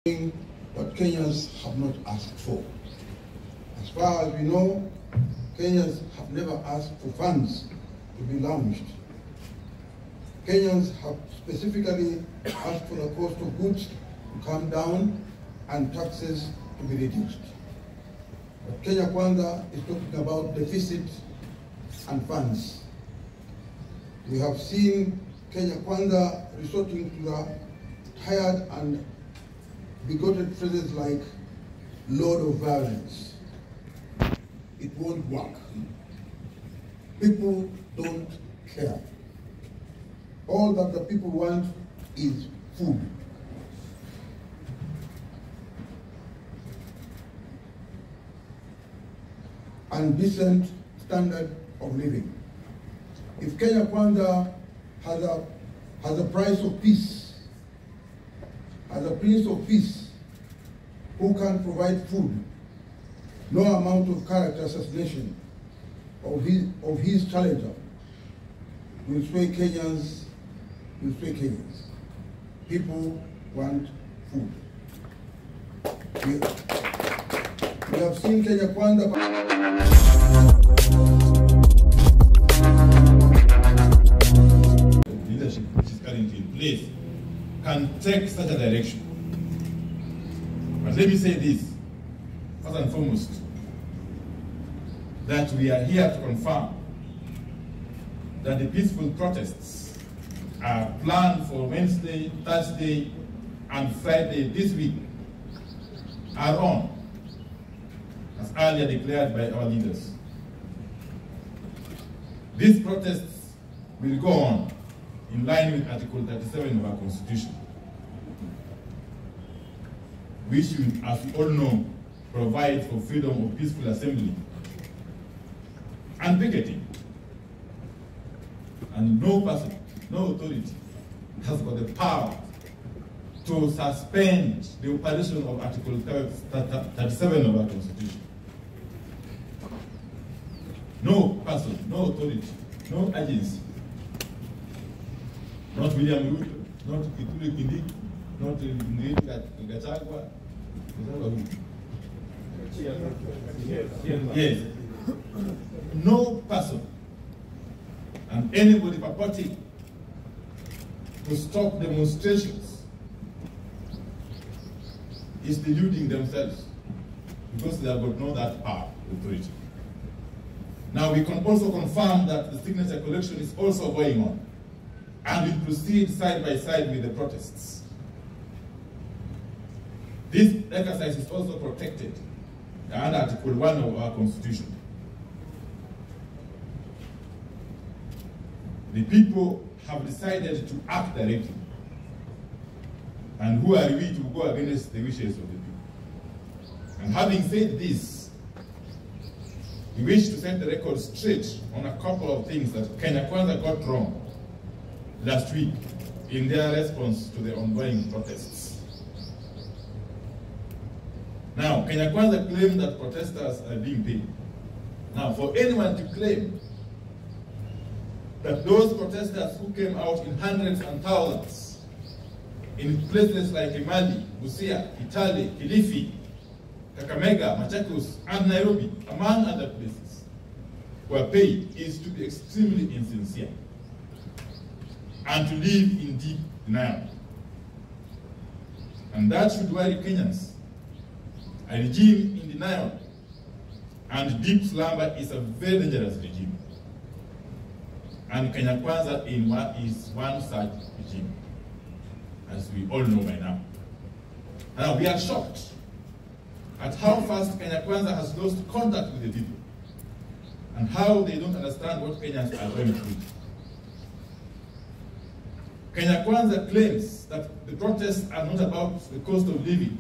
what Kenyans have not asked for. As far as we know, Kenyans have never asked for funds to be launched. Kenyans have specifically asked for the cost of goods to come down and taxes to be reduced. But Kenya Kwanza is talking about deficit and funds. We have seen Kenya Kwanza resorting to the tired and bigoted phrases like "lord of violence." It won't work. People don't care. All that the people want is food. And decent standard of living. If Kenya Kwanza has a price of peace, as a prince of peace who can provide food, no amount of character assassination of his challenger will sway Kenyans. People want food. We have seen Kenya Kwanza. Leadership which is currently in place can take such a direction. But let me say this, first and foremost, that we are here to confirm that the peaceful protests are planned for Wednesday, Thursday, and Friday this week are on, as earlier declared by our leaders. These protests will go on in line with Article 37 of our Constitution, which, as we all know, provides for freedom of peaceful assembly and picketing. And no person, no authority has got the power to suspend the operation of Article 37 of our Constitution. No person, no authority, no agency, not William Watu, not Kitule Kindiki, not Gachagua. Yes. No person and anybody purporting to stop demonstrations is deluding themselves, because they have got no that power, authority. Now we can also confirm that the signature collection is also going on and will proceed side by side with the protests. This exercise is also protected under Article 1 of our Constitution. The people have decided to act directly. And who are we to go against the wishes of the people? And having said this, we wish to set the record straight on a couple of things that Kenya Kwanza got wrong last week in their response to the ongoing protests. Now, Kenya Kwanza claimed that protesters are being paid. Now, for anyone to claim that those protesters who came out in hundreds and thousands in places like Imali, Busia, Kitale, Kilifi, Kakamega, Machakos, and Nairobi, among other places, were paid is to be extremely insincere and to live in deep denial. And that should worry Kenyans. A regime in denial and deep slumber is a very dangerous regime. And Kenya Kwanza is one such regime, as we all know by now. Now, we are shocked at how fast Kenya Kwanza has lost contact with the people and how they don't understand what Kenyans are going through. Kenya Kwanza claims that the protests are not about the cost of living.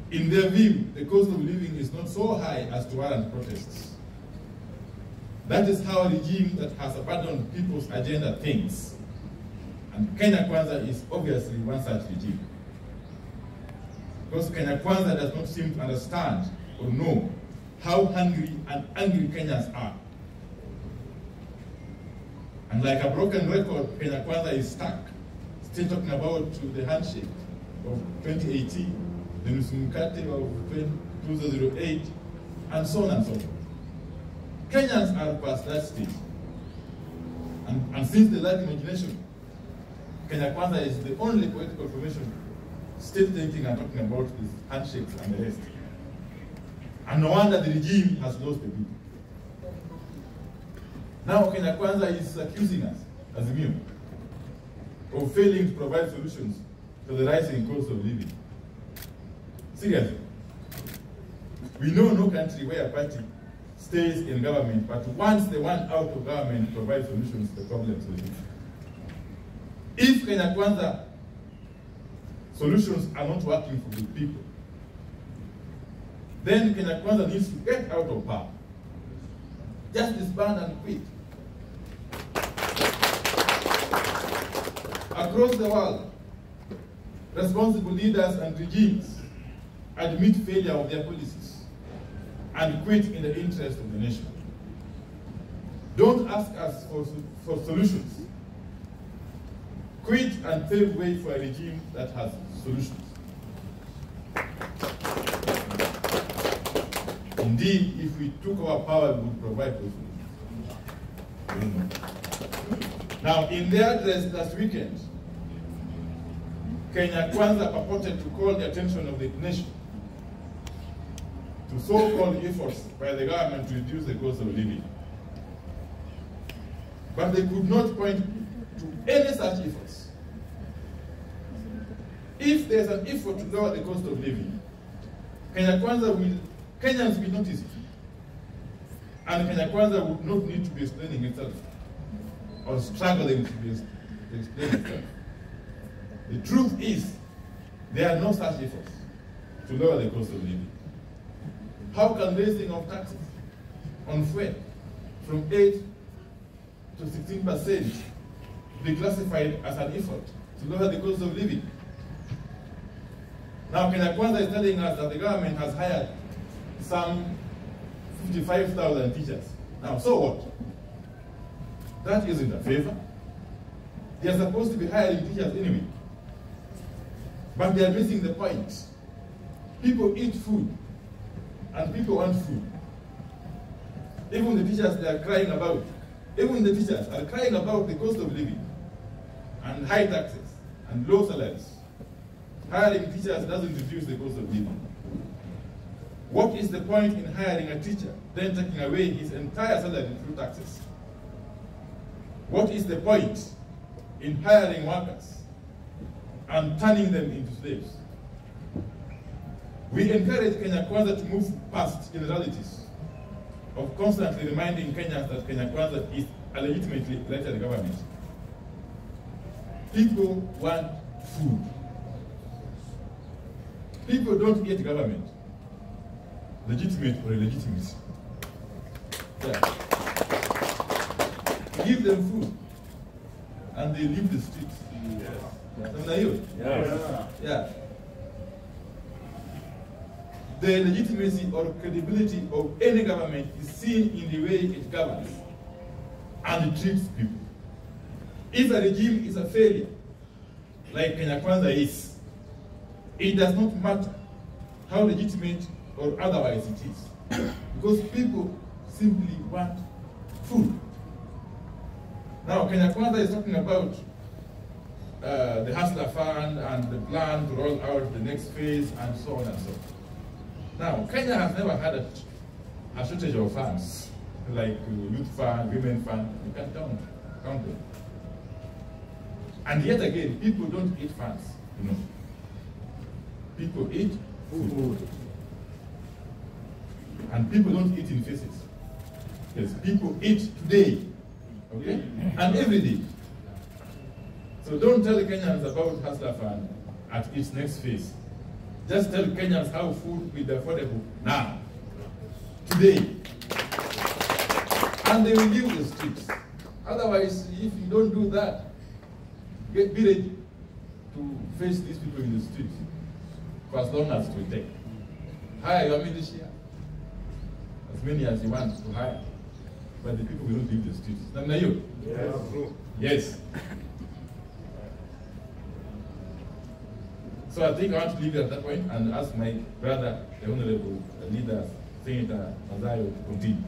In their view, the cost of living is not so high as to warrant protests. That is how a regime that has abandoned people's agenda thinks. And Kenya Kwanza is obviously one such regime. Because Kenya Kwanza does not seem to understand or know how hungry and angry Kenyans are. And like a broken record, Kenya Kwanza is stuck still talking about the handshake of 2018, the Nusumkate of 2008, and so on and so forth. Kenyans are past that stage. And since the last imagination, Kenya Kwanza is the only political formation still thinking and talking about these handshakes and the rest. And no wonder the regime has lost the people. Now Kenya Kwanza is accusing us, Azimio, of failing to provide solutions to the rising cost of living. Seriously. We know no country where a party stays in government, but once they want out of government, provide solutions to the problems of living. If Kenya Kwanza solutions are not working for the people, then Kenya Kwanza needs to get out of power. Just disband and quit. Across the world, responsible leaders and regimes admit failure of their policies and quit in the interest of the nation. Don't ask us for solutions. Quit and pave way for a regime that has solutions. Indeed, if we took our power, we would provide those solutions. Now, in their address last weekend, Kenya Kwanza purported to call the attention of the nation to so-called efforts by the government to reduce the cost of living. But they could not point to any such efforts. If there's an effort to lower the cost of living, Kenyans will notice it. And Kenya Kwanza would not need to be explaining itself or struggling to explain itself. The truth is, there are no such efforts to lower the cost of living. How can raising of taxes on fuel from 8 to 16% be classified as an effort to lower the cost of living? Now, Kenya Kwanza is telling us that the government has hired some 55,000 teachers. Now, so what? That isn't a favor. They are supposed to be hiring teachers anyway. But they are missing the point. People eat food, and people want food. Even the teachers they are crying about, even the teachers are crying about the cost of living, and high taxes, and low salaries. Hiring teachers doesn't reduce the cost of living. What is the point in hiring a teacher, then taking away his entire salary through taxes? What is the point in hiring workers and turning them into slaves? We encourage Kenya Kwanza to move past generalities of constantly reminding Kenyans that Kenya Kwanza is a legitimately elected government. People want food. People don't hate government, legitimate or illegitimate. Yeah. Give them food, and they leave the streets. Yes. Yeah. The legitimacy or credibility of any government is seen in the way it governs and treats people. If a regime is a failure, like Kenya Kwanza is, it does not matter how legitimate or otherwise it is, because people simply want food. Now, Kenya Kwanza is talking about the Hustler Fund and the plan to roll out the next phase and so on and so forth. Now, Kenya has never had a shortage of funds, like youth fund, women fund. You can count them. And yet again, people don't eat funds, you know. People eat food. And people don't eat in faces. Yes, people eat today, okay? And every day. So don't tell Kenyans about Hustler Fund at its next phase. Just tell Kenyans how food will be affordable now, today. And they will leave the streets. Otherwise, if you don't do that, be ready to face these people in the streets for as long as it will take. Hire your militia, as many as you want to hire, but the people will not leave the streets. Yes. Yes. So I think I want to leave it at that point and ask my brother, the Honorable Leader, Senator Mazayo, to continue.